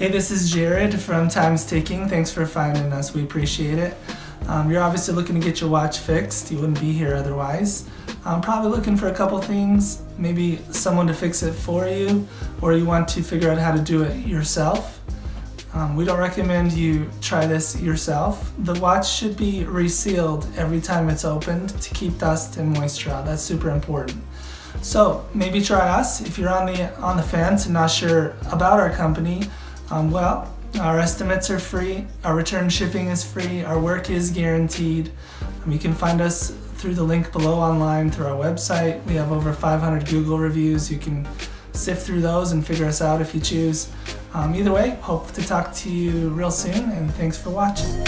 Hey, this is Jared from Time's Ticking. Thanks for finding us. We appreciate it. You're obviously looking to get your watch fixed. You wouldn't be here otherwise. Probably looking for a couple things, maybe someone to fix it for you, or you want to figure out how to do it yourself. We don't recommend you try this yourself. The watch should be resealed every time it's opened to keep dust and moisture out. That's super important. So maybe try us. If you're on the fence and not sure about our company, well, our estimates are free, our return shipping is free, our work is guaranteed. You can find us through the link below online through our website. We have over 500 Google reviews. You can sift through those and figure us out if you choose. Either way, hope to talk to you real soon, and thanks for watching.